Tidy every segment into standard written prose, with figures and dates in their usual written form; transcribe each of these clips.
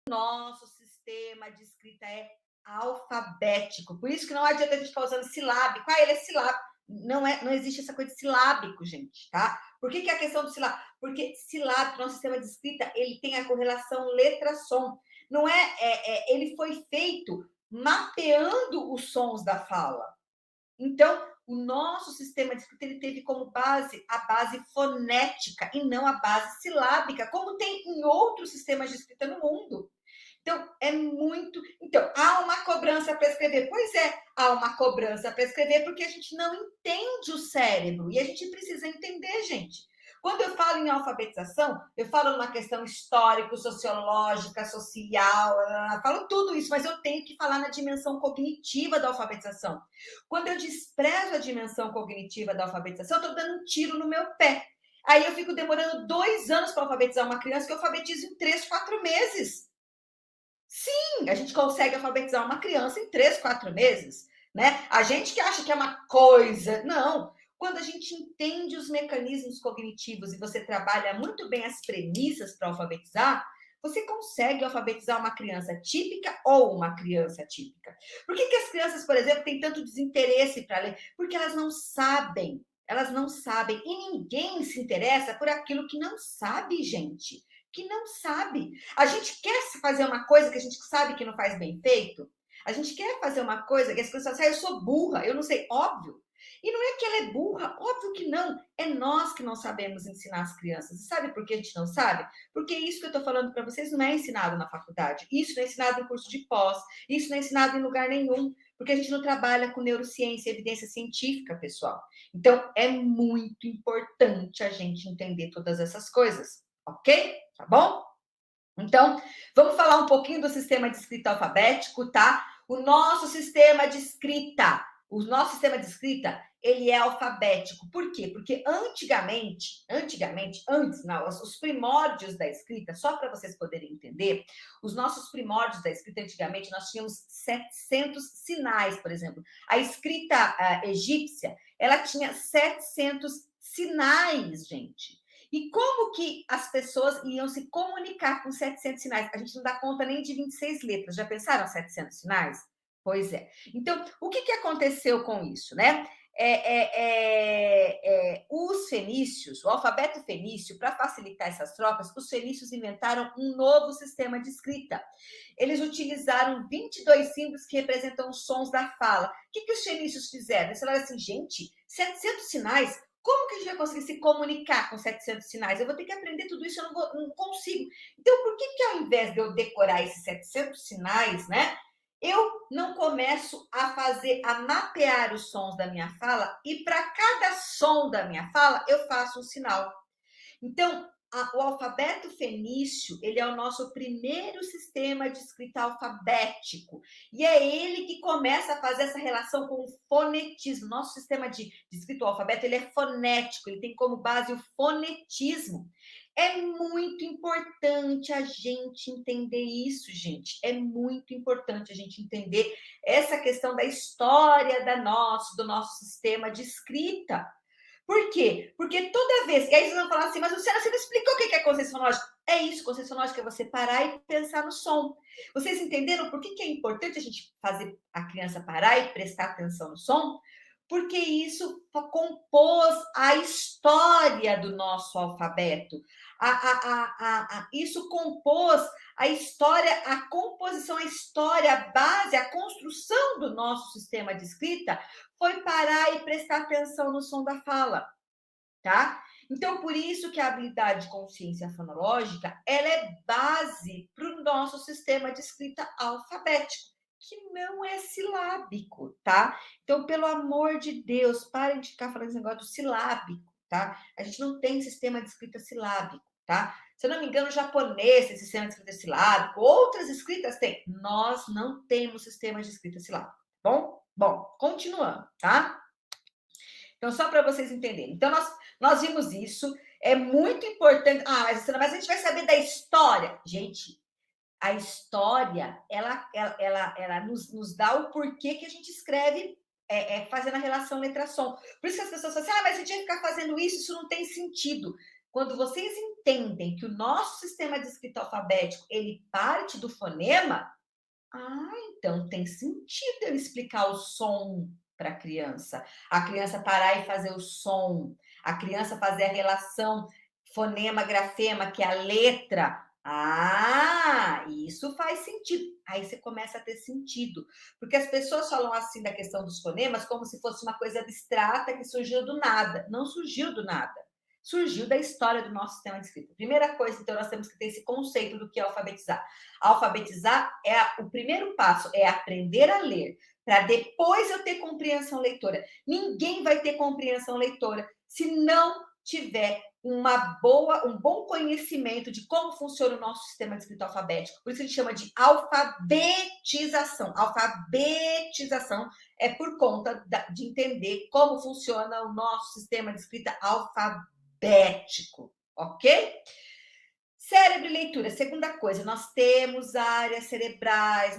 nosso sistema de escrita é alfabético. Por isso que não adianta a gente ficar usando silábico. Ah, ele é silábico. Não existe essa coisa de silábico, gente, tá? Por que é a questão do silábico? Porque silábico, nosso sistema de escrita, ele tem a correlação letra-som. Não ele foi feito mapeando os sons da fala. Então, o nosso sistema de escrita ele teve como base a base fonética e não a base silábica, como tem em outros sistemas de escrita no mundo. Então, é muito. Então, há uma cobrança para escrever. Pois é, há uma cobrança para escrever porque a gente não entende o cérebro. E a gente precisa entender, gente. Quando eu falo em alfabetização, eu falo numa questão histórica, sociológica, social, falo tudo isso, mas eu tenho que falar na dimensão cognitiva da alfabetização. Quando eu desprezo a dimensão cognitiva da alfabetização, eu estou dando um tiro no meu pé. Aí eu fico demorando 2 anos para alfabetizar uma criança que eu alfabetizo em 3, 4 meses. Sim, a gente consegue alfabetizar uma criança em 3, 4 meses, né? A gente que acha que é uma coisa. Não. Quando a gente entende os mecanismos cognitivos e você trabalha muito bem as premissas para alfabetizar, você consegue alfabetizar uma criança típica ou uma criança típica. Por que as crianças, por exemplo, têm tanto desinteresse para ler? Porque elas não sabem. Elas não sabem. E ninguém se interessa por aquilo que não sabe, gente. Que não sabe. A gente quer fazer uma coisa que a gente sabe que não faz bem feito. A gente quer fazer uma coisa que as pessoas falam assim, eu sou burra, eu não sei. Óbvio. E não é que ela é burra, óbvio que não. É nós que não sabemos ensinar as crianças. E sabe por que a gente não sabe? Porque isso que eu estou falando para vocês não é ensinado na faculdade. Isso não é ensinado em curso de pós. Isso não é ensinado em lugar nenhum. Porque a gente não trabalha com neurociência e evidência científica, pessoal. Então, é muito importante a gente entender todas essas coisas, ok? Tá bom? Então, vamos falar um pouquinho do sistema de escrita alfabético, tá? O nosso sistema de escrita, ele é alfabético. Por quê? Porque antes, não, os primórdios da escrita, só para vocês poderem entender, os nossos primórdios da escrita, antigamente, nós tínhamos 700 sinais, por exemplo. A escrita egípcia, ela tinha 700 sinais, gente. E como que as pessoas iam se comunicar com 700 sinais? A gente não dá conta nem de 26 letras. Já pensaram 700 sinais? Pois é. Então, o que aconteceu com isso, né? Os fenícios, o alfabeto fenício, para facilitar essas trocas, os fenícios inventaram um novo sistema de escrita. Eles utilizaram 22 símbolos que representam os sons da fala. O que os fenícios fizeram? Eles falaram assim, gente, 700 sinais, como que a gente vai conseguir se comunicar com 700 sinais? Eu vou ter que aprender tudo isso, eu não consigo. Então, por que ao invés de eu decorar esses 700 sinais, né, eu não começo a mapear os sons da minha fala e para cada som da minha fala eu faço um sinal. Então, o alfabeto fenício, ele é o nosso primeiro sistema de escrita alfabético. E é ele que começa a fazer essa relação com o fonetismo. Nosso sistema de escrita alfabeto, ele é fonético, ele tem como base o fonetismo. É muito importante a gente entender isso, gente. É muito importante a gente entender essa questão da história do nosso sistema de escrita. Por quê? Porque toda vez. E aí vocês vão falar assim, mas Luciana, você não explicou o que é consciência fonológica? É isso, consciência fonológica é você parar e pensar no som. Vocês entenderam por que é importante a gente fazer a criança parar e prestar atenção no som? Porque isso compôs a história do nosso alfabeto. Isso compôs a história, a composição, a história, a base, a construção do nosso sistema de escrita foi parar e prestar atenção no som da fala, tá? Então, por isso que a habilidade de consciência fonológica, ela é base para o nosso sistema de escrita alfabético, que não é silábico, tá? Então, pelo amor de Deus, parem de ficar falando esse negócio do silábico, tá? A gente não tem sistema de escrita silábico, tá? Se eu não me engano, o japonês tem sistema de escrita silábico, outras escritas têm. Nós não temos sistema de escrita silábico, tá bom? Bom, continuando, tá? Então, só para vocês entenderem. Então, nós vimos isso. É muito importante. Ah, mas a gente vai saber da história. Gente, a história, ela nos dá o porquê que a gente escreve fazendo a relação letra-som. Por isso que as pessoas falam assim, mas a gente vai ficar fazendo isso não tem sentido. Quando vocês entendem que o nosso sistema de escrita alfabético, ele parte do fonema, então tem sentido eu explicar o som para a criança parar e fazer o som, a criança fazer a relação fonema, grafema, que é a letra. Isso faz sentido. Aí você começa a ter sentido. Porque as pessoas falam assim da questão dos fonemas como se fosse uma coisa abstrata que surgiu do nada. Não surgiu do nada. Surgiu da história do nosso sistema de escrita. Primeira coisa, então, nós temos que ter esse conceito do que é alfabetizar. Alfabetizar o primeiro passo, é aprender a ler, para depois eu ter compreensão leitora. Ninguém vai ter compreensão leitora se não tiver um bom conhecimento de como funciona o nosso sistema de escrita alfabético. Por isso a gente chama de alfabetização. Alfabetização é por conta de entender como funciona o nosso sistema de escrita alfabético, ok? Cérebro e leitura, segunda coisa, nós temos áreas cerebrais,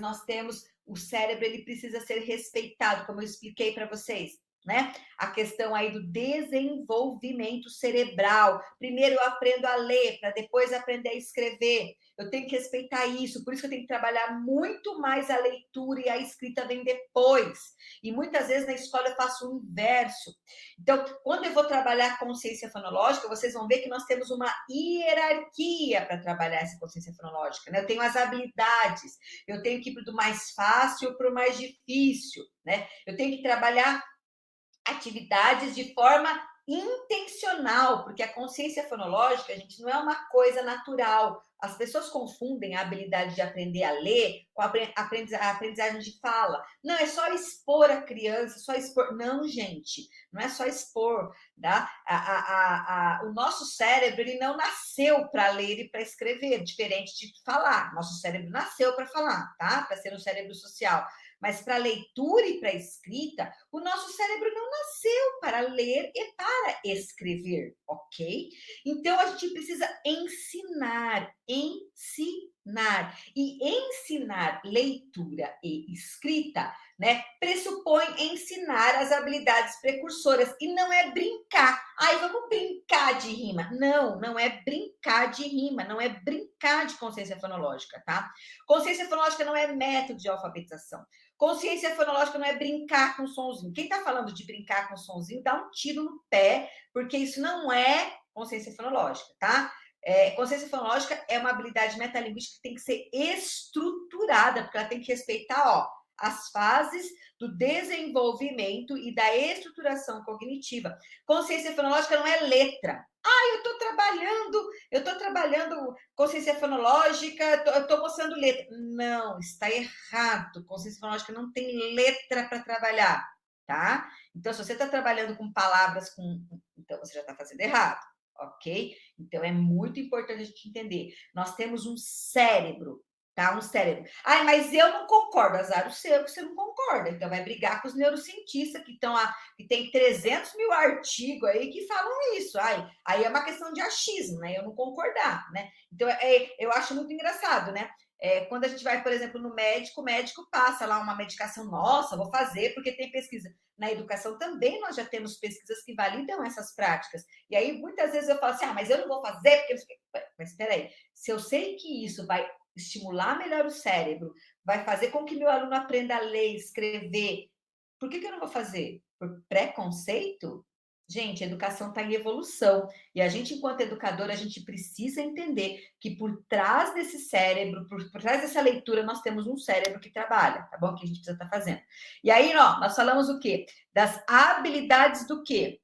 o cérebro, ele precisa ser respeitado, como eu expliquei para vocês, né? A questão aí do desenvolvimento cerebral. Primeiro eu aprendo a ler, para depois aprender a escrever. Eu tenho que respeitar isso, por isso que eu tenho que trabalhar muito mais a leitura, e a escrita vem depois. E muitas vezes na escola eu faço o inverso. Então, quando eu vou trabalhar consciência fonológica, vocês vão ver que nós temos uma hierarquia para trabalhar essa consciência fonológica, né? Eu tenho as habilidades, eu tenho que ir do mais fácil para o mais difícil, né? Eu tenho que trabalhar atividades de forma intencional, porque a consciência fonológica, gente, não é uma coisa natural. As pessoas confundem a habilidade de aprender a ler com a aprendizagem de fala. Não, é só expor a criança, só expor. Não, gente, não é só expor. Tá? O nosso cérebro, ele não nasceu para ler e para escrever, diferente de falar. Nosso cérebro nasceu para falar, tá? Para ser um cérebro social. Mas para leitura e para escrita, o nosso cérebro não nasceu para ler e para escrever, ok? Então a gente precisa ensinar. E ensinar leitura e escrita, né, pressupõe ensinar as habilidades precursoras, e não é brincar. Vamos brincar de rima. Não, não é brincar de rima, não é brincar de consciência fonológica, tá? Consciência fonológica não é método de alfabetização. Consciência fonológica não é brincar com sonzinho. Quem está falando de brincar com sonzinho, dá um tiro no pé, porque isso não é consciência fonológica, tá? Consciência fonológica é uma habilidade metalinguística que tem que ser estruturada, porque ela tem que respeitar, as fases do desenvolvimento e da estruturação cognitiva. Consciência fonológica não é letra. Eu estou trabalhando consciência fonológica, eu estou mostrando letra. Não, está errado. Consciência fonológica não tem letra para trabalhar, tá? Então, se você está trabalhando com palavras, então você já está fazendo errado, ok? Então, é muito importante a gente entender. Nós temos um cérebro, tá? Um cérebro. Mas eu não concordo, azar o seu que você não concorda. Então, vai brigar com os neurocientistas que tem 300 mil artigos aí que falam isso. Aí é uma questão de achismo, né? Eu não concordar, né? Então, eu acho muito engraçado, né? Quando a gente vai, por exemplo, no médico, o médico passa lá uma medicação, nossa, vou fazer, porque tem pesquisa. Na educação também nós já temos pesquisas que validam essas práticas. E aí, muitas vezes eu falo assim, mas eu não vou fazer, porque... Mas espera aí, se eu sei que isso vai estimular melhor o cérebro, vai fazer com que meu aluno aprenda a ler, escrever, por que eu não vou fazer? Por preconceito? Gente, a educação está em evolução. E a gente, enquanto educador, a gente precisa entender que por trás desse cérebro, por trás dessa leitura, nós temos um cérebro que trabalha, tá bom? Que a gente precisa estar fazendo. E aí, nós falamos o quê? Das habilidades do quê?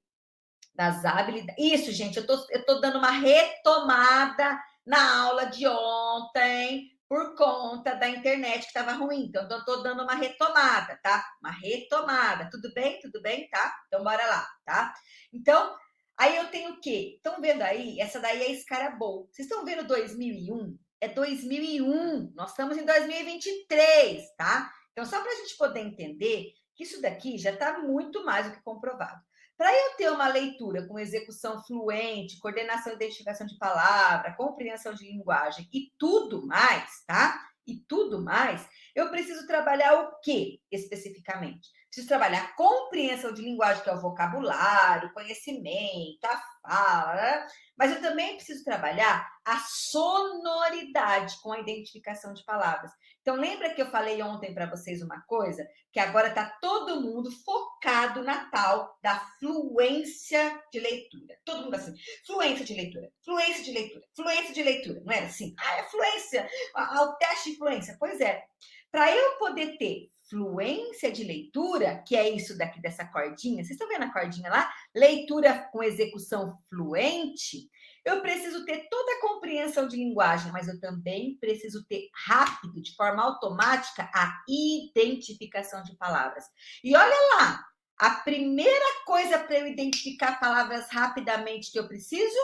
Das habilidades. Isso, gente, eu tô dando uma retomada na aula de ontem, por conta da internet que estava ruim. Então, eu tô dando uma retomada, tá? Uma retomada. Tudo bem? Tudo bem? Tá? Então, bora lá, tá? Então, aí eu tenho o quê? Estão vendo aí? Essa daí é Scrabble. Vocês estão vendo 2001? É 2001. Nós estamos em 2023, tá? Então, só para a gente poder entender que isso daqui já está muito mais do que comprovado. Para eu ter uma leitura com execução fluente, coordenação e identificação de palavra, compreensão de linguagem e tudo mais, tá? E tudo mais, eu preciso trabalhar o quê especificamente? Preciso trabalhar a compreensão de linguagem, que é o vocabulário, o conhecimento, a fala, né? Mas eu também preciso trabalhar a sonoridade com a identificação de palavras. Então, lembra que eu falei ontem para vocês uma coisa? Que agora está todo mundo focado na tal da fluência de leitura. Todo mundo assim, fluência de leitura, fluência de leitura, fluência de leitura. Não era assim? Ah, é fluência, o teste de fluência. Pois é, para eu poder ter fluência de leitura, que é isso daqui dessa cordinha, vocês estão vendo a cordinha lá? Leitura com execução fluente, eu preciso ter toda a compreensão de linguagem, mas eu também preciso ter rápido, de forma automática, a identificação de palavras. E olha lá, a primeira coisa para eu identificar palavras rapidamente que eu preciso,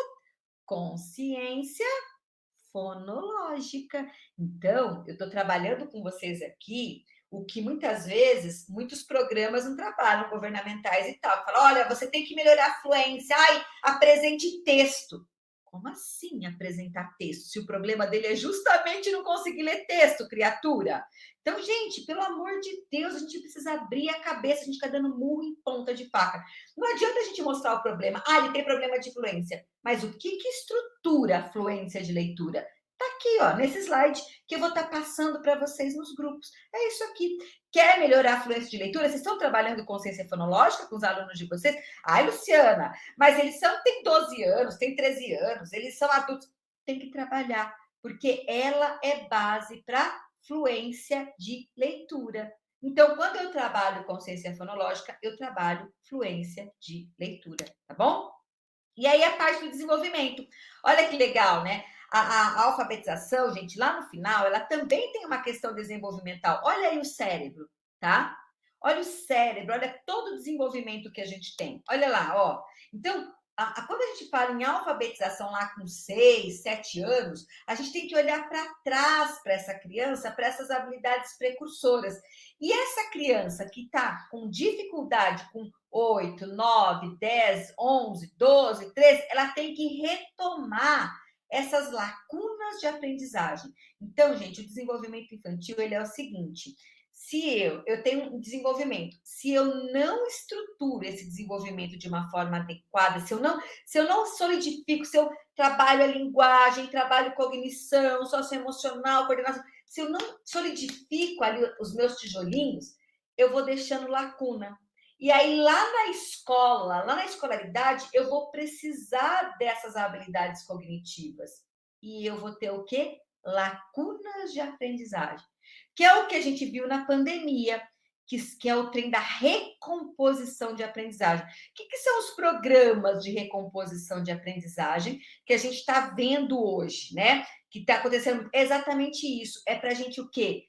consciência fonológica. Então, eu estou trabalhando com vocês aqui o que muitas vezes, muitos programas não trabalham, governamentais e tal. Falam, olha, você tem que melhorar a fluência. Ai, apresente texto. Como assim apresentar texto? Se o problema dele é justamente não conseguir ler texto, criatura. Então, gente, pelo amor de Deus, a gente precisa abrir a cabeça, a gente está dando murro em ponta de faca. Não adianta a gente mostrar o problema. Ah, ele tem problema de fluência. Mas o que estrutura a fluência de leitura? Tá aqui, ó, nesse slide que eu vou estar passando para vocês nos grupos. É isso aqui. Quer melhorar a fluência de leitura? Vocês estão trabalhando consciência fonológica com os alunos de vocês? Ai, Luciana, mas eles têm 12 anos, têm 13 anos, eles são adultos. Tem que trabalhar, porque ela é base para fluência de leitura. Então, quando eu trabalho consciência fonológica, eu trabalho fluência de leitura, tá bom? E aí a parte do desenvolvimento. Olha que legal, né? A alfabetização, gente, lá no final, ela também tem uma questão desenvolvimental. Olha aí o cérebro, tá? Olha o cérebro, olha todo o desenvolvimento que a gente tem. Olha lá, ó. Então, quando a gente fala em alfabetização lá com 6, 7 anos, a gente tem que olhar para trás para essa criança, para essas habilidades precursoras. E essa criança que está com dificuldade, com 8, 9, 10, 11, 12, 13, ela tem que retomar essas lacunas de aprendizagem. Então, gente, o desenvolvimento infantil, ele é o seguinte, se eu tenho um desenvolvimento, se eu não estruturo esse desenvolvimento de uma forma adequada, se eu não solidifico, se eu trabalho a linguagem, trabalho cognição, socioemocional, coordenação, se eu não solidifico ali os meus tijolinhos, eu vou deixando lacuna. E aí, lá na escola, lá na escolaridade, eu vou precisar dessas habilidades cognitivas. E eu vou ter o quê? Lacunas de aprendizagem. Que é o que a gente viu na pandemia, que é o trem da recomposição de aprendizagem. O que são os programas de recomposição de aprendizagem que a gente está vendo hoje, né? Que está acontecendo exatamente isso. É para a gente o quê?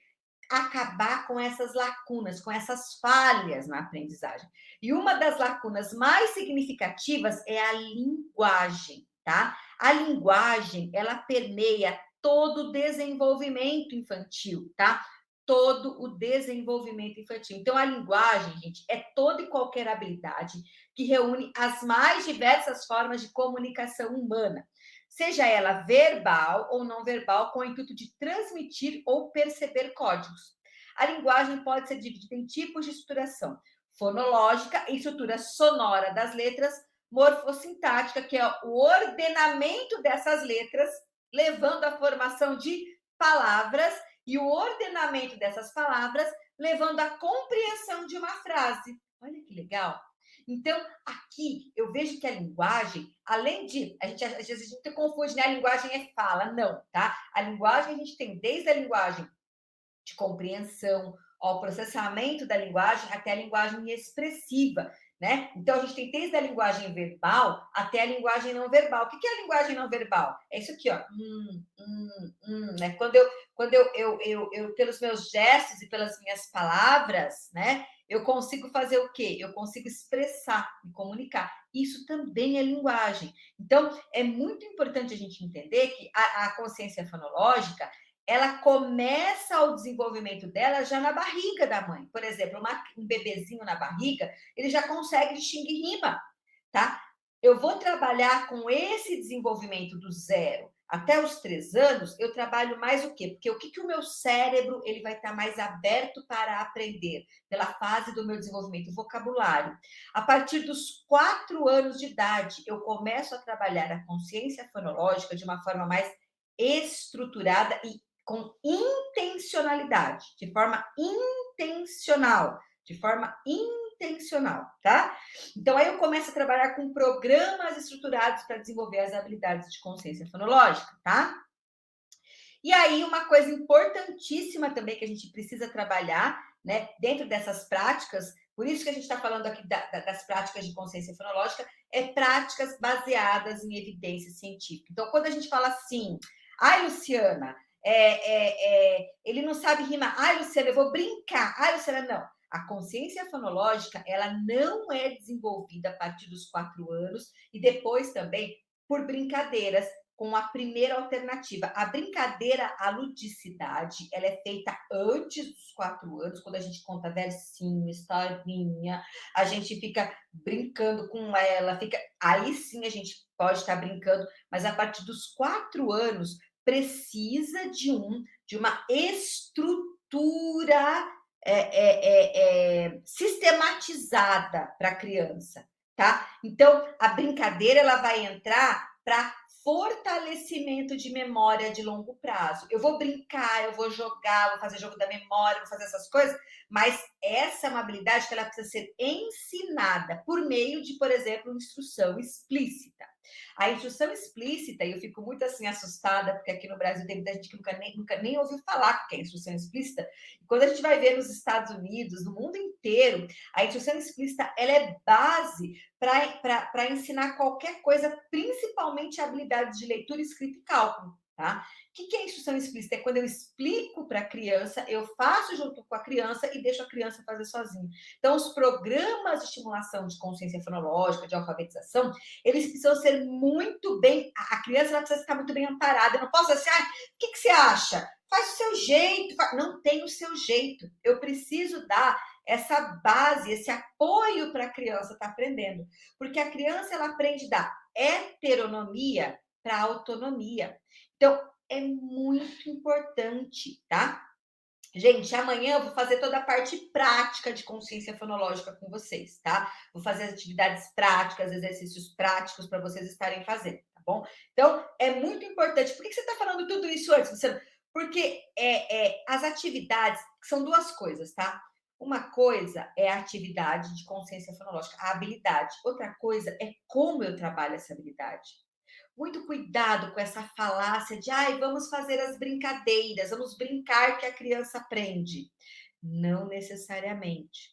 Acabar com essas lacunas, com essas falhas na aprendizagem. E uma das lacunas mais significativas é a linguagem, tá? A linguagem, ela permeia todo o desenvolvimento infantil, tá? Todo o desenvolvimento infantil. Então, a linguagem, gente, é toda e qualquer habilidade que reúne as mais diversas formas de comunicação humana, seja ela verbal ou não verbal, com o intuito de transmitir ou perceber códigos. A linguagem pode ser dividida em tipos de estruturação: fonológica, estrutura sonora das letras; morfossintática, que é o ordenamento dessas letras, levando à formação de palavras, e o ordenamento dessas palavras, levando à compreensão de uma frase. Olha que legal! Então, aqui eu vejo que a linguagem, além de, às vezes a gente confunde, né? A linguagem é fala, não, tá? A linguagem a gente tem desde a linguagem de compreensão, ao processamento da linguagem, até a linguagem expressiva, né? Então, a gente tem desde a linguagem verbal até a linguagem não verbal. O que é a linguagem não verbal? É isso aqui, ó. Né? Quando eu, pelos meus gestos e pelas minhas palavras, né? Eu consigo fazer o quê? Eu consigo expressar, me comunicar. Isso também é linguagem. Então, é muito importante a gente entender que a consciência fonológica, ela começa o desenvolvimento dela já na barriga da mãe. Por exemplo, um bebezinho na barriga, ele já consegue distinguir rima, tá? Eu vou trabalhar com esse desenvolvimento do zero Até os 3 anos, eu trabalho mais o quê? Porque o que, que o meu cérebro ele vai estar mais aberto para aprender? Pela fase do meu desenvolvimento vocabulário. A partir dos 4 anos de idade, eu começo a trabalhar a consciência fonológica de uma forma mais estruturada e com intencionalidade, de forma intencional, tá? Então, aí eu começo a trabalhar com programas estruturados para desenvolver as habilidades de consciência fonológica, tá? E aí, uma coisa importantíssima também que a gente precisa trabalhar, né, dentro dessas práticas, por isso que a gente está falando aqui das práticas de consciência fonológica, é práticas baseadas em evidência científica. Então, quando a gente fala assim, ai, Luciana, ele não sabe rimar, ai, Luciana, eu vou brincar, ai, Luciana, não. A consciência fonológica, ela não é desenvolvida a partir dos 4 anos e depois também por brincadeiras, com a primeira alternativa. A brincadeira, a ludicidade, ela é feita antes dos 4 anos, quando a gente conta versinho, historinha, a gente fica brincando com ela, aí sim a gente pode estar brincando, mas a partir dos 4 anos precisa de uma estrutura sistematizada para a criança, tá? Então, a brincadeira ela vai entrar para fortalecimento de memória de longo prazo. Eu vou brincar, eu vou jogar, vou fazer jogo da memória, vou fazer essas coisas, mas essa é uma habilidade que ela precisa ser ensinada por meio de, por exemplo, instrução explícita. A instrução explícita, e eu fico muito assim assustada, porque aqui no Brasil tem muita gente que nunca nem ouviu falar o que é instrução explícita. E quando a gente vai ver nos Estados Unidos, no mundo inteiro, a instrução explícita ela é base para ensinar qualquer coisa, principalmente habilidades de leitura, escrita e cálculo. Tá? O que é instrução explícita? É quando eu explico para a criança, eu faço junto com a criança e deixo a criança fazer sozinha. Então, os programas de estimulação de consciência fonológica, de alfabetização, eles precisam ser muito bem. A criança ela precisa estar muito bem amparada. Eu não posso assim, o que você acha? Faz o seu jeito. Não tem o seu jeito. Eu preciso dar essa base, esse apoio para a criança estar aprendendo. Porque a criança ela aprende da heteronomia para autonomia. Então, é muito importante, tá? Gente, amanhã eu vou fazer toda a parte prática de consciência fonológica com vocês, tá? Vou fazer as atividades práticas, exercícios práticos para vocês estarem fazendo, tá bom? Então, é muito importante. Por que você está falando tudo isso antes, Luciano? Porque as atividades são duas coisas, tá? Uma coisa é a atividade de consciência fonológica, a habilidade. Outra coisa é como eu trabalho essa habilidade. Muito cuidado com essa falácia de vamos fazer as brincadeiras, vamos brincar que a criança aprende. Não necessariamente.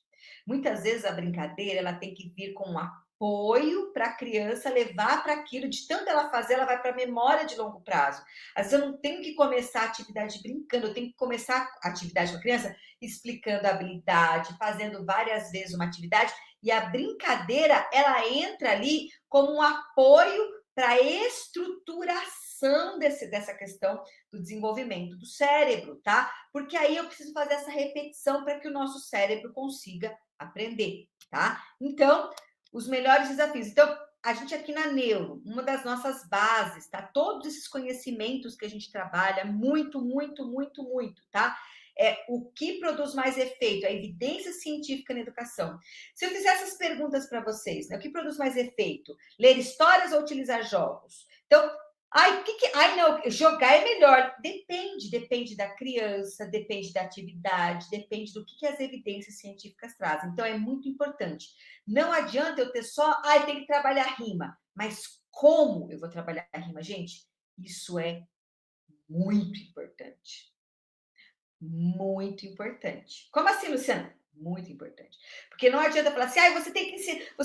Muitas vezes a brincadeira ela tem que vir com um apoio para a criança levar para aquilo, de tanto ela fazer, ela vai para a memória de longo prazo. Às vezes eu não tenho que começar a atividade brincando, eu tenho que começar a atividade com a criança explicando a habilidade, fazendo várias vezes uma atividade, e a brincadeira ela entra ali como um apoio para a estruturação dessa questão do desenvolvimento do cérebro, tá? Porque aí eu preciso fazer essa repetição para que o nosso cérebro consiga aprender, tá? Então, os melhores desafios. Então, a gente aqui na Neuro, uma das nossas bases, tá? Todos esses conhecimentos que a gente trabalha, muito, muito, muito, muito, tá? É o que produz mais efeito, a evidência científica na educação. Se eu fizer essas perguntas para vocês, né? O que produz mais efeito? Ler histórias ou utilizar jogos? Então, não, jogar é melhor. Depende da criança, depende da atividade, depende do que as evidências científicas trazem. Então, é muito importante. Não adianta eu ter só, tem que trabalhar rima. Mas como eu vou trabalhar a rima, gente? Isso é muito importante. Muito importante. Como assim, Luciana? Muito importante. Porque não adianta falar assim, você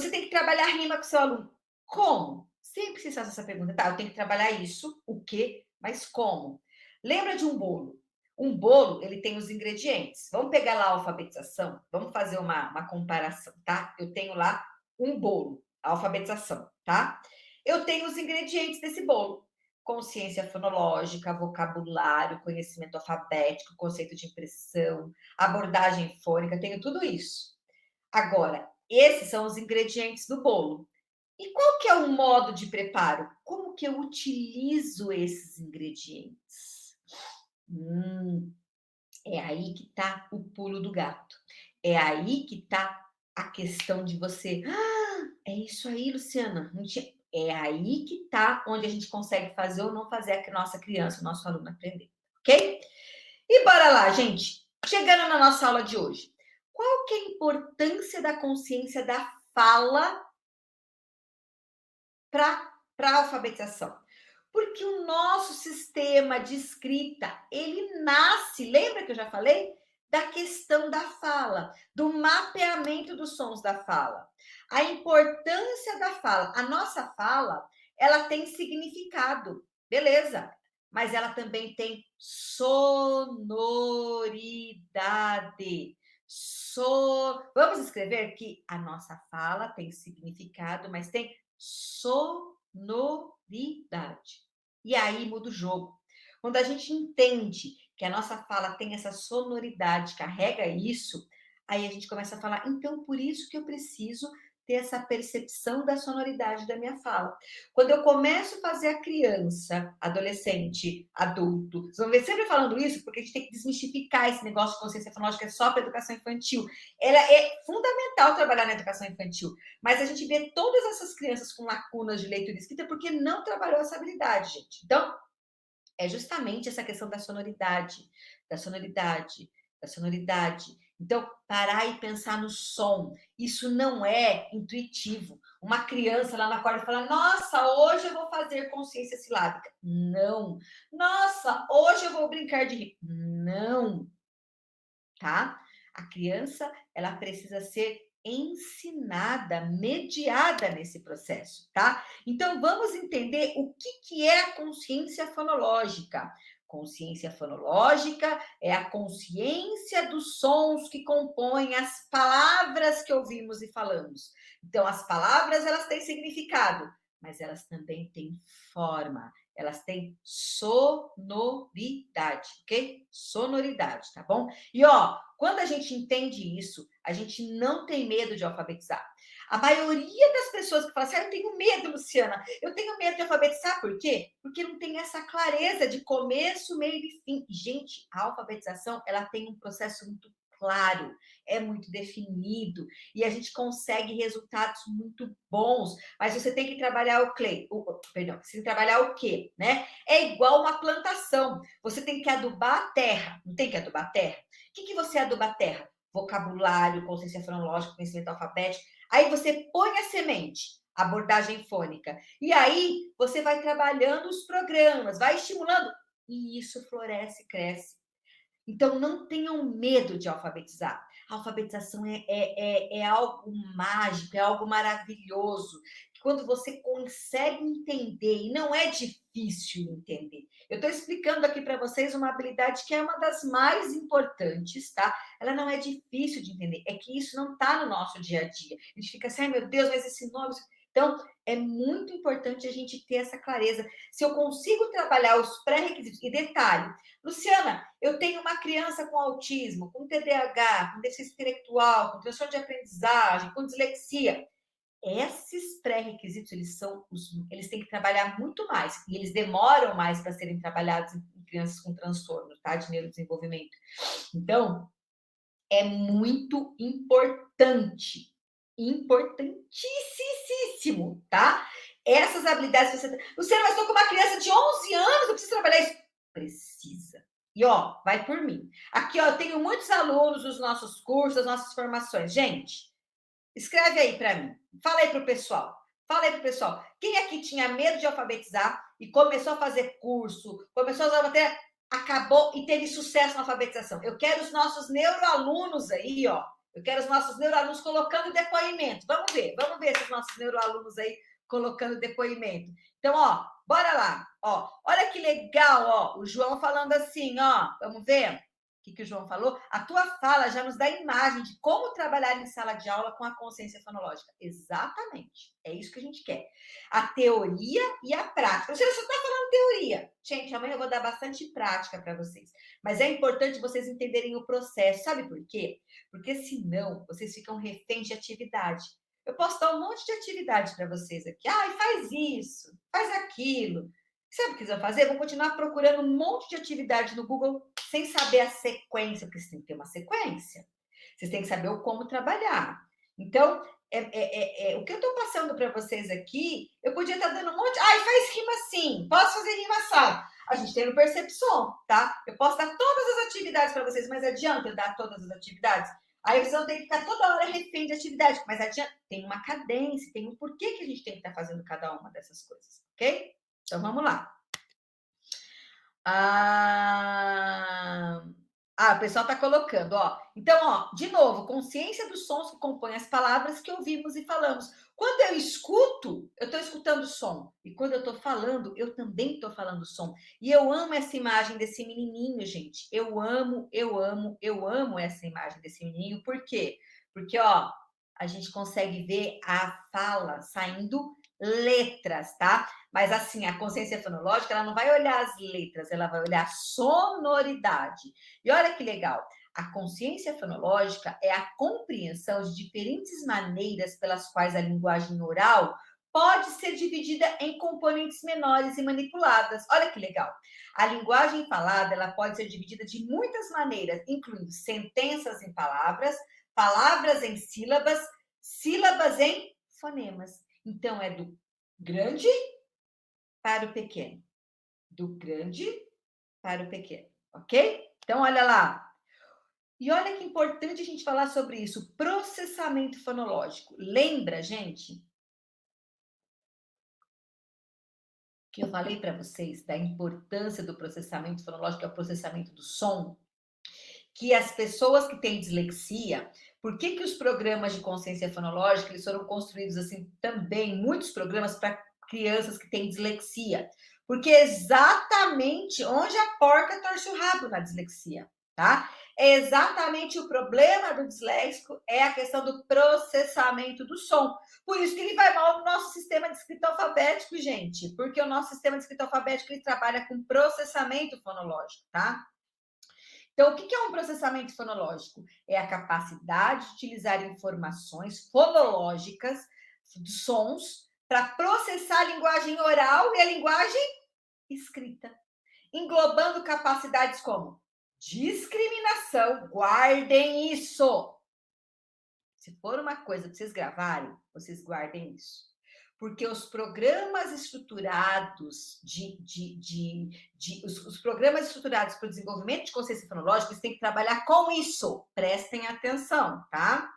tem que trabalhar rima com seu aluno. Como? Sempre se faz essa pergunta. Tá, eu tenho que trabalhar isso, o quê? Mas como? Lembra de um bolo? Um bolo, ele tem os ingredientes. Vamos pegar lá a alfabetização? Vamos fazer uma comparação, tá? Eu tenho lá um bolo, a alfabetização, tá? Eu tenho os ingredientes desse bolo: consciência fonológica, vocabulário, conhecimento alfabético, conceito de impressão, abordagem fônica, tenho tudo isso. Agora, esses são os ingredientes do bolo. E qual que é o modo de preparo? Como que eu utilizo esses ingredientes? Hum, é aí que está o pulo do gato. É aí que está a questão de você. Ah, é isso aí, Luciana. É aí que está onde a gente consegue fazer ou não fazer a nossa criança, o nosso aluno aprender, ok? E bora lá, gente. Chegando na nossa aula de hoje. Qual que é a importância da consciência da fala para a alfabetização? Porque o nosso sistema de escrita, ele nasce, lembra que eu já falei? Da questão da fala, do mapeamento dos sons da fala. A importância da fala. A nossa fala, ela tem significado, beleza. Mas ela também tem sonoridade. Vamos escrever que a nossa fala tem significado, mas tem sonoridade. E aí muda o jogo. Quando a gente entende que a nossa fala tem essa sonoridade, carrega isso, aí a gente começa a falar, então por isso que eu preciso ter essa percepção da sonoridade da minha fala. Quando eu começo a fazer a criança, adolescente, adulto, vocês vão ver sempre falando isso, porque a gente tem que desmistificar esse negócio de consciência fonológica só para educação infantil. Ela é fundamental trabalhar na educação infantil, mas a gente vê todas essas crianças com lacunas de leitura e escrita porque não trabalhou essa habilidade, gente. Então, é justamente essa questão da sonoridade, da sonoridade, da sonoridade. Então, parar e pensar no som. Isso não é intuitivo. Uma criança lá na corda fala: Nossa, hoje eu vou fazer consciência silábica. Não. Nossa, hoje eu vou brincar de rir. Não. Tá? A criança, ela precisa ser ensinada, mediada nesse processo, tá? Então vamos entender o que é a consciência fonológica. Consciência fonológica é a consciência dos sons que compõem as palavras que ouvimos e falamos. Então as palavras, elas têm significado, mas elas também têm forma, elas têm sonoridade, ok? Sonoridade, tá bom? E ó, quando a gente entende isso, a gente não tem medo de alfabetizar. A maioria das pessoas que falam assim, eu tenho medo, Luciana, eu tenho medo de alfabetizar, por quê? Porque não tem essa clareza de começo, meio e fim. Gente, a alfabetização, ela tem um processo muito claro, é muito definido, e a gente consegue resultados muito bons, mas você tem que trabalhar perdão, você tem que trabalhar o quê, né? É igual uma plantação, você tem que adubar a terra, não tem que adubar a terra? O que você aduba a terra? Vocabulário, consciência fonológica, conhecimento alfabético. Aí você põe a semente, abordagem fônica. E aí você vai trabalhando os programas, vai estimulando. E isso floresce, cresce. Então, não tenham medo de alfabetizar. A alfabetização é algo mágico, é algo maravilhoso. Quando você consegue entender, e não é difícil entender. Eu estou explicando aqui para vocês uma habilidade que é uma das mais importantes, tá? Ela não é difícil de entender, é que isso não está no nosso dia a dia. A gente fica assim, ai meu Deus, mas esse nome. Então, é muito importante a gente ter essa clareza. Se eu consigo trabalhar os pré-requisitos, e detalhe, Luciana, eu tenho uma criança com autismo, com TDAH, com deficiência intelectual, com transtorno de aprendizagem, com dislexia. Esses pré-requisitos, eles têm que trabalhar muito mais, e eles demoram mais para serem trabalhados em crianças com transtorno, tá? De neurodesenvolvimento. Então, é muito importante, importantíssimo, tá? Essas habilidades que você... Luciana, mas estou com uma criança de 11 anos, eu preciso trabalhar isso. Precisa. E, ó, vai por mim. Aqui, ó, eu tenho muitos alunos dos nossos cursos, das nossas formações. Gente, escreve aí para mim. Fala aí para o pessoal. Fala aí para o pessoal. Quem aqui tinha medo de alfabetizar e começou a fazer curso, começou a usar matéria, acabou e teve sucesso na alfabetização? Eu quero os nossos neuroalunos aí, ó. Eu quero os nossos neuroalunos colocando depoimento. Vamos ver esses nossos neuroalunos aí colocando depoimento. Então, ó, bora lá. Ó, olha que legal, ó. O João falando assim, ó. Vamos ver? Que o João falou, a tua fala já nos dá imagem de como trabalhar em sala de aula com a consciência fonológica. Exatamente. É isso que a gente quer. A teoria e a prática. Você só está falando teoria. Gente, amanhã eu vou dar bastante prática para vocês. Mas é importante vocês entenderem o processo. Sabe por quê? Porque senão vocês ficam reféns de atividade. Eu posso dar um monte de atividade para vocês aqui. Ah, faz isso, faz aquilo. Sabe o que vocês vão fazer? Vão continuar procurando um monte de atividade no Google sem saber a sequência, porque vocês têm que ter uma sequência. Vocês têm que saber o como trabalhar. Então, o que eu estou passando para vocês aqui, eu podia estar dando um monte. Ah, faz rima sim, posso fazer rima assado. A gente tem no Percepção, tá? Eu posso dar todas as atividades para vocês, mas adianta eu dar todas as atividades? Aí vocês vão ter que ficar toda hora refém de atividade, mas adianta, tem uma cadência, tem um porquê que a gente tem que estar fazendo cada uma dessas coisas, ok? Então vamos lá. O pessoal está colocando, ó. Então, ó, de novo, consciência dos sons que compõem as palavras que ouvimos e falamos. Quando eu escuto, eu estou escutando som. E quando eu estou falando, eu também estou falando som. E eu amo essa imagem desse menininho, gente. Eu amo essa imagem desse menininho. Por quê? Porque, ó, a gente consegue ver a fala saindo letras, tá? Mas assim, a consciência fonológica, ela não vai olhar as letras, ela vai olhar a sonoridade. E olha que legal, a consciência fonológica é a compreensão de diferentes maneiras pelas quais a linguagem oral pode ser dividida em componentes menores e manipuladas. Olha que legal. A linguagem falada, ela pode ser dividida de muitas maneiras, incluindo sentenças em palavras, palavras em sílabas, sílabas em fonemas. Então, é do grande para o pequeno. Do grande para o pequeno, ok? Então, olha lá. E olha que importante a gente falar sobre isso. Processamento fonológico. Lembra, gente, que eu falei para vocês da importância do processamento fonológico, que é o processamento do som? Que as pessoas que têm dislexia, por que os programas de consciência fonológica eles foram construídos assim também, muitos programas para crianças que têm dislexia? Porque é exatamente onde a porca torce o rabo na dislexia, tá? É exatamente o problema do disléxico, é a questão do processamento do som. Por isso que ele vai mal no nosso sistema de escrita alfabético, gente, porque o nosso sistema de escrita alfabético ele trabalha com processamento fonológico, tá? Então, o que é um processamento fonológico? É a capacidade de utilizar informações fonológicas, sons, para processar a linguagem oral e a linguagem escrita, englobando capacidades como discriminação. Guardem isso. Se for uma coisa para vocês gravarem, vocês guardem isso. Porque os programas estruturados os programas estruturados para o desenvolvimento de consciência fonológica, eles têm que trabalhar com isso. Prestem atenção, tá?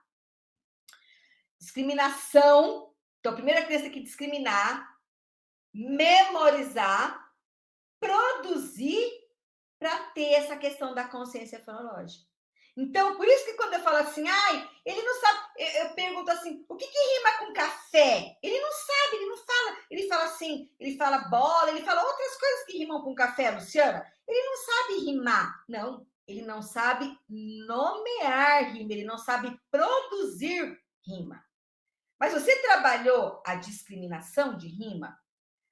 Discriminação. Então, a primeira criança tem que discriminar, memorizar, produzir para ter essa questão da consciência fonológica. Então, por isso que quando eu falo assim, ai, ele não sabe, eu pergunto assim, o que rima com café? Ele não sabe, ele não fala. Ele fala assim, ele fala bola, ele fala outras coisas que rimam com café, Luciana. Ele não sabe rimar. Não, ele não sabe nomear rima, ele não sabe produzir rima. Mas você trabalhou a discriminação de rima,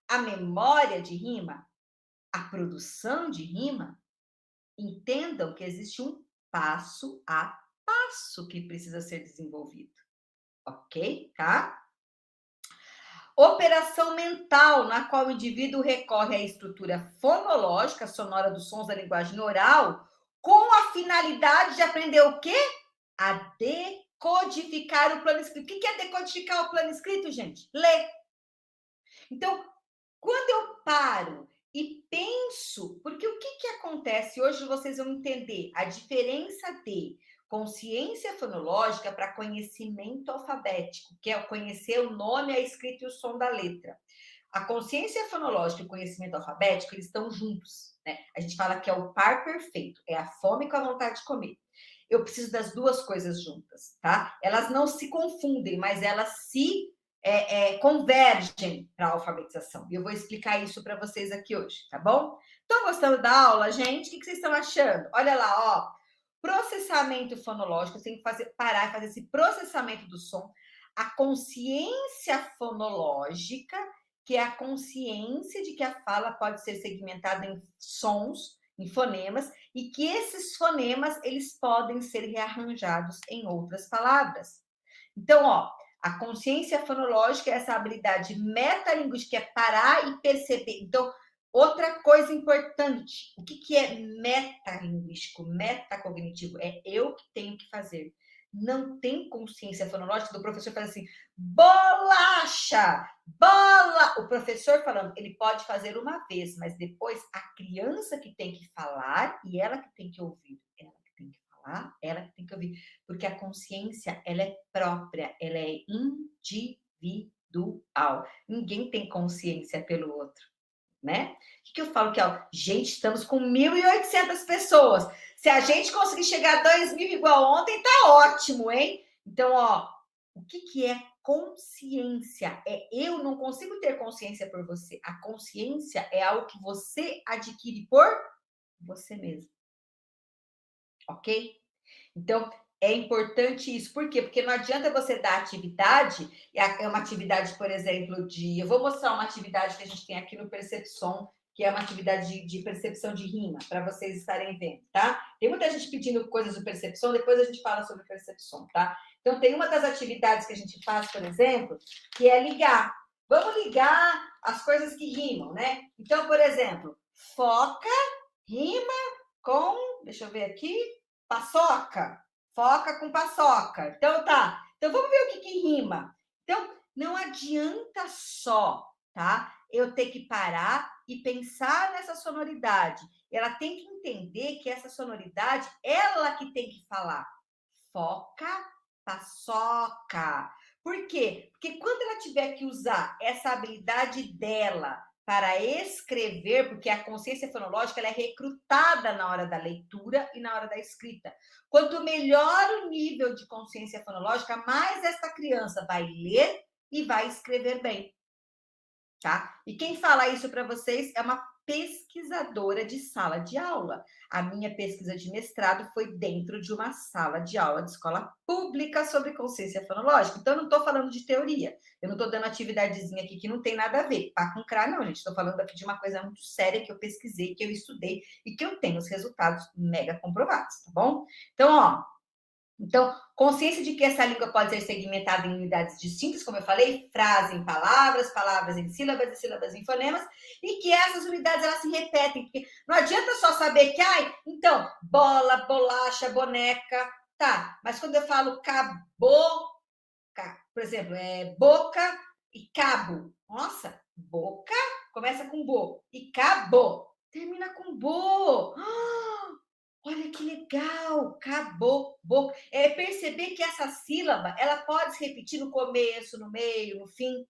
a memória de rima, a produção de rima? Entendam que existe um passo a passo que precisa ser desenvolvido, ok? Tá? Operação mental, na qual o indivíduo recorre à estrutura fonológica, sonora dos sons da linguagem oral, com a finalidade de aprender o quê? A decodificar o plano escrito. O que é decodificar o plano escrito, gente? Ler. Então, quando eu paro e penso, porque o que acontece? Hoje vocês vão entender a diferença de consciência fonológica para conhecimento alfabético, que é conhecer o nome, a escrita e o som da letra. A consciência fonológica e o conhecimento alfabético, eles estão juntos, né? A gente fala que é o par perfeito, é a fome com a vontade de comer. Eu preciso das duas coisas juntas, tá? Elas não se confundem, mas elas se convergem para a alfabetização. E eu vou explicar isso para vocês aqui hoje, tá bom? Estão gostando da aula, gente? O que vocês estão achando? Olha lá, ó. Processamento fonológico, você tem que parar e fazer esse processamento do som. A consciência fonológica, que é a consciência de que a fala pode ser segmentada em sons, em fonemas, e que esses fonemas, eles podem ser rearranjados em outras palavras. Então, ó, A consciência fonológica é essa habilidade metalinguística, que é parar e perceber. Então, outra coisa importante, o que é metalinguístico, metacognitivo? É eu que tenho que fazer. Não tem consciência fonológica do professor fazer assim, bolacha, bola. O professor falando, ele pode fazer uma vez, mas depois a criança que tem que falar e ela que tem que ouvir. Ela que tem que falar, ela que tem que ouvir. Porque a consciência, ela é própria, ela é individual. Ninguém tem consciência pelo outro, né? O que eu falo que, ó, gente, estamos com 1.800 pessoas. Se a gente conseguir chegar a 2.000 igual ontem, tá ótimo, hein? Então, ó, o que é consciência? É eu não consigo ter consciência por você. A consciência é algo que você adquire por você mesmo. Ok? Então, é importante isso. Por quê? Porque não adianta você dar atividade, é uma atividade, por exemplo, de. Eu vou mostrar uma atividade que a gente tem aqui no Percepção, que é uma atividade de percepção de rima, para vocês estarem vendo, tá? Tem muita gente pedindo coisas do Percepção, depois a gente fala sobre Percepção, tá? Então, tem uma das atividades que a gente faz, por exemplo, que é ligar. Vamos ligar as coisas que rimam, né? Então, por exemplo, foca, rima com, deixa eu ver aqui, paçoca. Foca com paçoca. Então tá. Então vamos ver o que rima. Então não adianta só, tá? Eu ter que parar e pensar nessa sonoridade. Ela tem que entender que essa sonoridade, ela que tem que falar. Foca, paçoca. Por quê? Porque quando ela tiver que usar essa habilidade dela para escrever, porque a consciência fonológica ela é recrutada na hora da leitura e na hora da escrita. Quanto melhor o nível de consciência fonológica, mais essa criança vai ler e vai escrever bem, tá? E quem fala isso para vocês é uma pesquisadora de sala de aula. A minha pesquisa de mestrado foi dentro de uma sala de aula de escola pública sobre consciência fonológica. Então, eu não estou falando de teoria. Eu não estou dando atividadezinha aqui que não tem nada a ver. Pá com crá, não, gente. Estou falando aqui de uma coisa muito séria que eu pesquisei, que eu estudei e que eu tenho os resultados mega comprovados, tá bom? Então, ó, então, consciência de que essa língua pode ser segmentada em unidades distintas, como eu falei, frase em palavras, palavras em sílabas e sílabas em fonemas, e que essas unidades elas se repetem, porque não adianta só saber que, ai, então, bola, bolacha, boneca, tá, mas quando eu falo por exemplo, boca e cabo, nossa, boca começa com bo, e cabo termina com bo. Olha que legal, acabou. É perceber que essa sílaba ela pode se repetir no começo, no meio, no fim.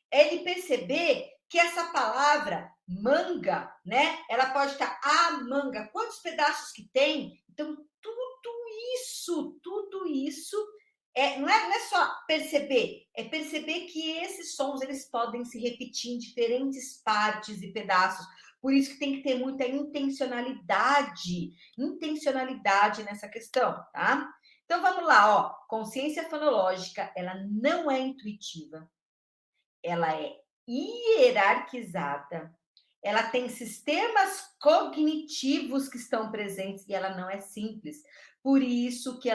É ele perceber que essa palavra manga, né? Ela pode estar a manga. Quantos pedaços que tem? Então, tudo isso não é só perceber, é perceber que esses sons eles podem se repetir em diferentes partes e pedaços. Por isso que tem que ter muita intencionalidade nessa questão, tá? Então vamos lá, ó. Consciência fonológica, ela não é intuitiva, ela é hierarquizada, ela tem sistemas cognitivos que estão presentes e ela não é simples. Por isso que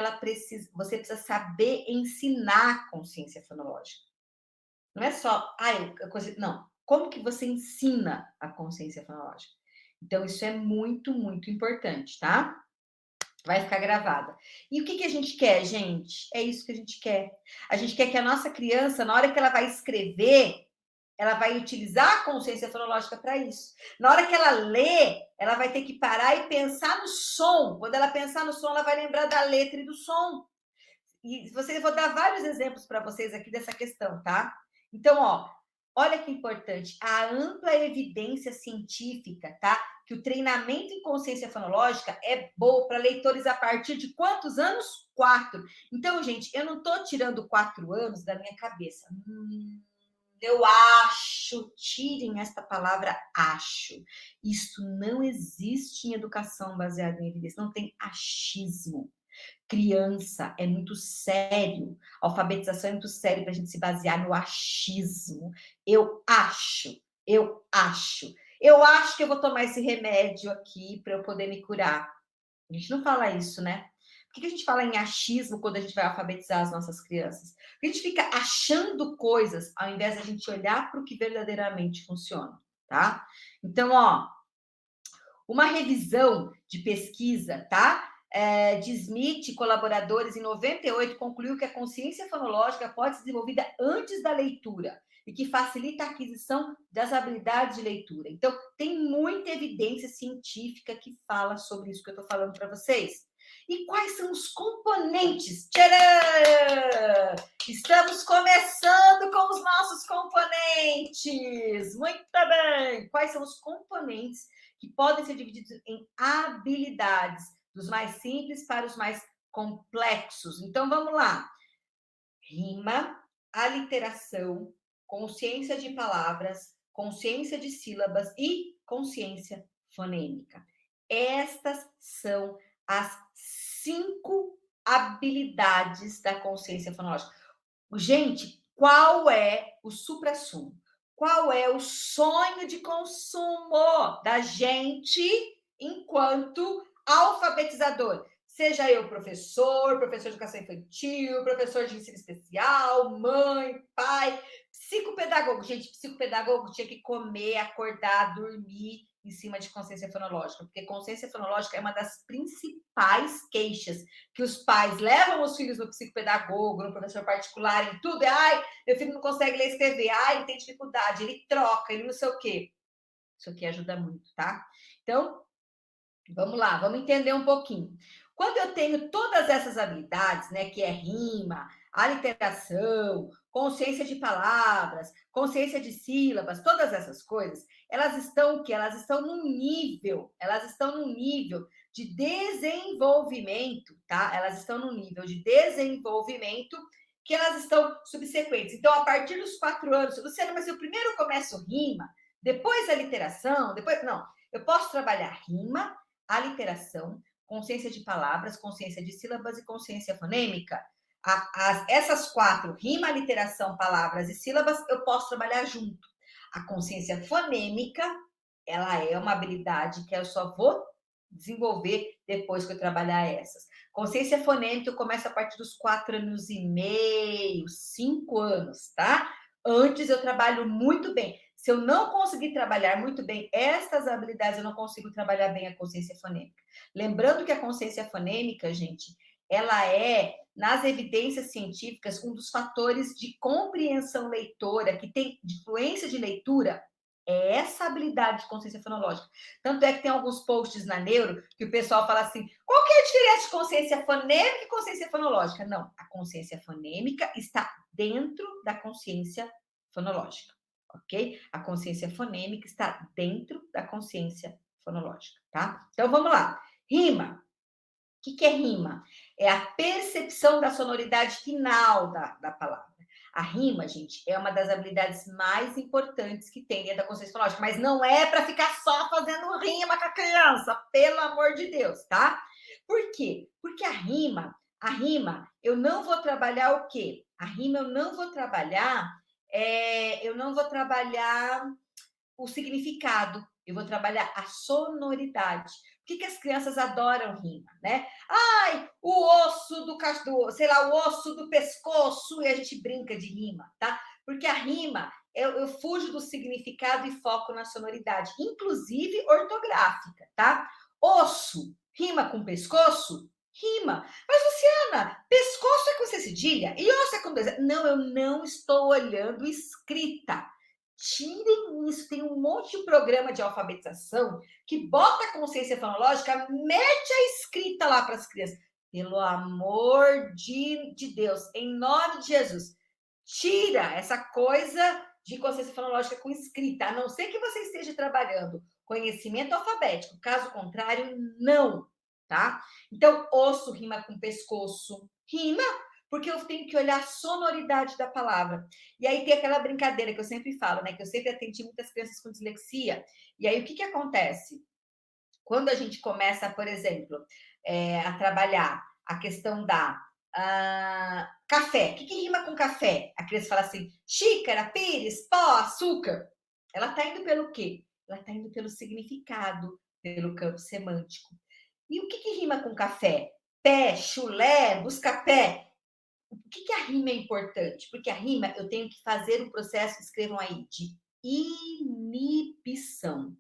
você precisa saber ensinar a consciência fonológica. Não é só, não. Como que você ensina a consciência fonológica? Então, isso é muito, muito importante, tá? Vai ficar gravada. E o que a gente quer, gente? É isso que a gente quer. A gente quer que a nossa criança, na hora que ela vai escrever, ela vai utilizar a consciência fonológica para isso. Na hora que ela lê, ela vai ter que parar e pensar no som. Quando ela pensar no som, ela vai lembrar da letra e do som. E eu vou dar vários exemplos para vocês aqui dessa questão, tá? Então, ó, olha que importante, a ampla evidência científica, tá? Que o treinamento em consciência fonológica é bom para leitores a partir de quantos anos? 4. Então, gente, eu não estou tirando 4 anos da minha cabeça. Eu acho, tirem esta palavra acho. Isso não existe em educação baseada em evidência, não tem achismo. Criança é muito sério, a alfabetização é muito sério para a gente se basear no achismo. Eu acho que eu vou tomar esse remédio aqui para eu poder me curar. A gente não fala isso, né? Por que a gente fala em achismo quando a gente vai alfabetizar as nossas crianças? Porque a gente fica achando coisas ao invés de a gente olhar para o que verdadeiramente funciona, tá? Então, ó, uma revisão de pesquisa, tá? De Smith e colaboradores, em 98, concluiu que a consciência fonológica pode ser desenvolvida antes da leitura e que facilita a aquisição das habilidades de leitura. Então, tem muita evidência científica que fala sobre isso que eu estou falando para vocês. E quais são os componentes? Tcharam! Estamos começando com os nossos componentes. Muito bem! Quais são os componentes que podem ser divididos em habilidades, dos mais simples para os mais complexos? Então, vamos lá. Rima, aliteração, consciência de palavras, consciência de sílabas e consciência fonêmica. Estas são as 5 habilidades da consciência fonológica. Gente, qual é o suprassumo? Qual é o sonho de consumo da gente enquanto alfabetizador? Seja eu professor de educação infantil, professor de ensino especial, mãe, pai, psicopedagogo. Gente, psicopedagogo tinha que comer, acordar, dormir em cima de consciência fonológica, porque consciência fonológica é uma das principais queixas que os pais levam os filhos no psicopedagogo, no professor particular, em tudo. Ai, meu filho não consegue ler e escrever. Ai, ele tem dificuldade, ele troca, ele não sei o quê. Isso aqui ajuda muito, tá? Então, vamos lá, vamos entender um pouquinho. Quando eu tenho todas essas habilidades, né, que é rima, aliteração, consciência de palavras, consciência de sílabas, todas essas coisas, elas estão o quê? Elas estão num nível de desenvolvimento, tá? Elas estão num nível de desenvolvimento que elas estão subsequentes. Então, a partir dos 4 anos, Luciana, mas eu primeiro começo rima, depois a literação, depois. Não, eu posso trabalhar rima, aliteração, consciência de palavras, consciência de sílabas e consciência fonêmica. Essas 4, rima, aliteração, palavras e sílabas, eu posso trabalhar junto. A consciência fonêmica, ela é uma habilidade que eu só vou desenvolver depois que eu trabalhar essas. Consciência fonêmica eu começo a partir dos 4 anos e meio, 5 anos, tá? Antes eu trabalho muito bem. Se eu não conseguir trabalhar muito bem estas habilidades, eu não consigo trabalhar bem a consciência fonêmica. Lembrando que a consciência fonêmica, gente, ela é, nas evidências científicas, um dos fatores de compreensão leitora, que tem influência de leitura, é essa habilidade de consciência fonológica. Tanto é que tem alguns posts na Neuro que o pessoal fala assim, qual que é a diferença de consciência fonêmica e consciência fonológica? Não, a consciência fonêmica está dentro da consciência fonológica, ok? A consciência fonêmica está dentro da consciência fonológica, tá? Então, vamos lá. Rima. O que é rima? É a percepção da sonoridade final da palavra. A rima, gente, é uma das habilidades mais importantes que tem dentro da consciência fonológica, mas não é para ficar só fazendo rima com a criança, pelo amor de Deus, tá? Por quê? Porque a rima, eu não vou trabalhar o quê? A rima eu não vou trabalhar o significado, eu vou trabalhar a sonoridade. Por que as crianças adoram rima, né? Ai, o osso do, sei lá, o osso do pescoço, e a gente brinca de rima, tá? Porque a rima, eu fujo do significado e foco na sonoridade, inclusive ortográfica, tá? Osso, rima com pescoço? Rima. Mas, Luciana, pescoço é com C cedilha e osso é com dois. Não, eu não estou olhando escrita. Tirem isso, tem um monte de programa de alfabetização que bota a consciência fonológica, mete a escrita lá para as crianças. Pelo amor de Deus, em nome de Jesus, tira essa coisa de consciência fonológica com escrita, a não ser que você esteja trabalhando conhecimento alfabético, caso contrário, não, tá? Então, osso rima com pescoço, rima, porque eu tenho que olhar a sonoridade da palavra. E aí tem aquela brincadeira que eu sempre falo, né? Que eu sempre atendi muitas crianças com dislexia. E aí o que acontece? Quando a gente começa, por exemplo, a trabalhar a questão da café. O que rima com café? A criança fala assim, xícara, pires, pó, açúcar. Ela está indo pelo quê? Ela está indo pelo significado, pelo campo semântico. E o que rima com café? pé, chulé, busca-pé. Por que a rima é importante? Porque a rima eu tenho que fazer um processo, escrevam aí, de inibição.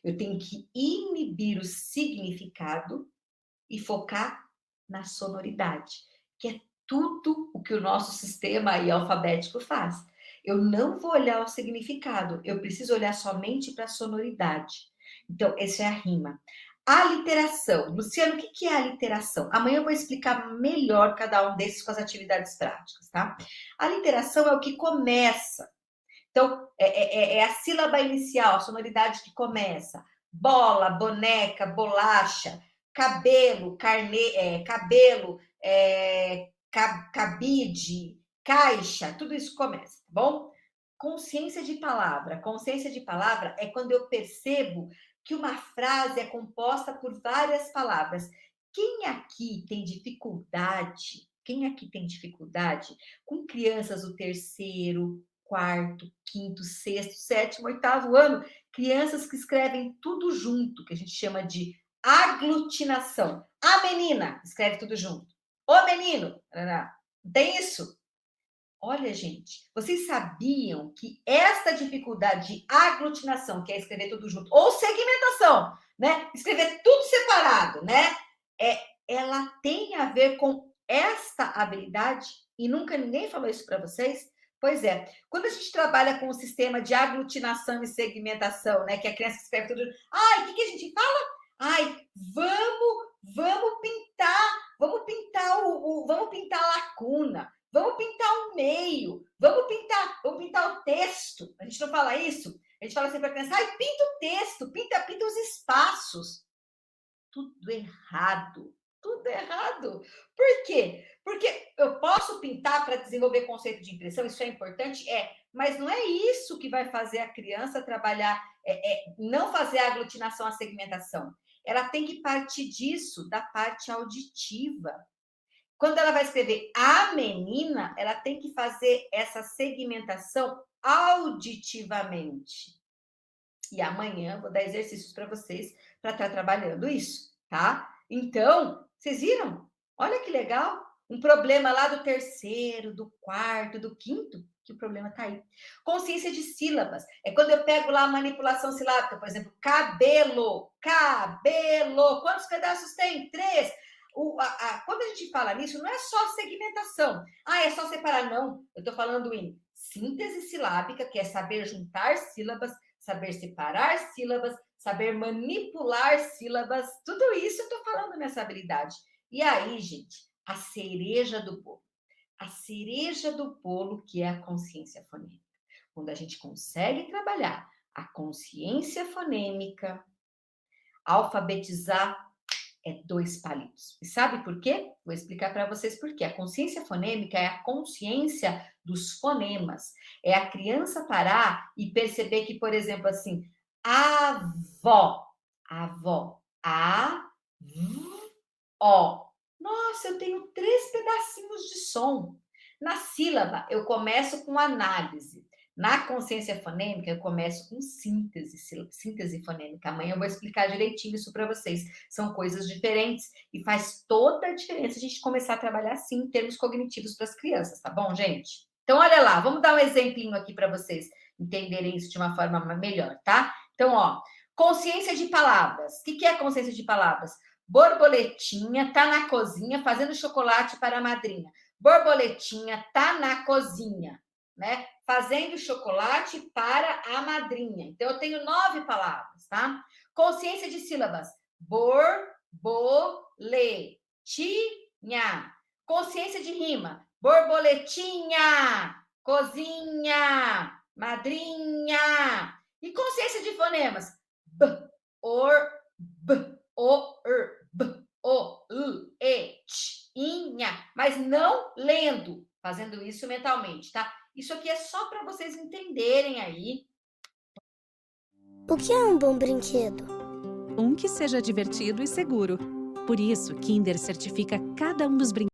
Eu tenho que inibir o significado e focar na sonoridade, que é tudo o que o nosso sistema aí alfabético faz. Eu não vou olhar o significado, eu preciso olhar somente para a sonoridade. Então, essa é a rima. A literação. Luciano, o que é a literação? Amanhã eu vou explicar melhor cada um desses com as atividades práticas, tá? A literação é o que começa. Então, é a sílaba inicial, a sonoridade que começa. Bola, boneca, bolacha, cabelo, cabelo, cabide, caixa, tudo isso começa, tá bom? Consciência de palavra. Consciência de palavra é quando eu percebo que uma frase é composta por várias palavras. Quem aqui tem dificuldade? Quem aqui tem dificuldade com crianças do terceiro, quarto, quinto, sexto, sétimo, oitavo ano? Crianças que escrevem tudo junto, que a gente chama de aglutinação. A menina escreve tudo junto. O menino, tem isso? Olha, gente, vocês sabiam que esta dificuldade de aglutinação, que é escrever tudo junto, ou segmentação, né? Escrever tudo separado, né? Ela tem a ver com esta habilidade, e nunca ninguém falou isso para vocês? Pois é, quando a gente trabalha com o sistema de aglutinação e segmentação, né? Que a criança escreve tudo. Ai, o que a gente fala? Ai, vamos pintar vamos pintar a lacuna. Vamos pintar o meio, vamos pintar o texto. A gente não fala isso? A gente fala assim para a criança, ai, pinta o texto, pinta os espaços. Tudo errado, tudo errado. Por quê? Porque eu posso pintar para desenvolver conceito de impressão, isso é importante? Mas não é isso que vai fazer a criança trabalhar, não fazer a aglutinação, a segmentação. Ela tem que partir disso, da parte auditiva. Quando ela vai escrever a menina, ela tem que fazer essa segmentação auditivamente. E amanhã vou dar exercícios para vocês para estar trabalhando isso, tá? Então, vocês viram? Olha que legal. Um problema lá do terceiro, do quarto, do quinto, que o problema está aí. Consciência de sílabas. É quando eu pego lá a manipulação silábica, por exemplo, cabelo, cabelo. Quantos pedaços tem? 3. Quando a gente fala nisso, não é só segmentação. É só separar. Não, eu estou falando em síntese silábica, que é saber juntar sílabas, saber separar sílabas, saber manipular sílabas. Tudo isso eu estou falando nessa habilidade. E aí, gente, a cereja do bolo. A cereja do bolo, que é a consciência fonêmica. Quando a gente consegue trabalhar a consciência fonêmica, alfabetizar, 2 palitos. E sabe por quê? Vou explicar para vocês por quê. A consciência fonêmica é a consciência dos fonemas. É a criança parar e perceber que, por exemplo, assim, avó, avó, a, v, ó. Nossa, eu tenho 3 pedacinhos de som. Na sílaba, eu começo com análise. Na consciência fonêmica, eu começo com síntese fonêmica. Amanhã eu vou explicar direitinho isso para vocês. São coisas diferentes e faz toda a diferença a gente começar a trabalhar assim em termos cognitivos para as crianças, tá bom, gente? Então, olha lá, vamos dar um exemplinho aqui para vocês entenderem isso de uma forma melhor, tá? Então, ó, consciência de palavras. O que é consciência de palavras? Borboletinha tá na cozinha fazendo chocolate para a madrinha. Borboletinha tá na cozinha, né? Fazendo chocolate para a madrinha. Então, eu tenho 9 palavras, tá? Consciência de sílabas. Borboletinha. Consciência de rima. Borboletinha, cozinha, madrinha. E consciência de fonemas. B, or, b, o, b, o, e, inha. Mas não lendo, fazendo isso mentalmente, tá? Isso aqui é só para vocês entenderem aí. O que é um bom brinquedo? Um que seja divertido e seguro. Por isso, Kinder certifica cada um dos brinquedos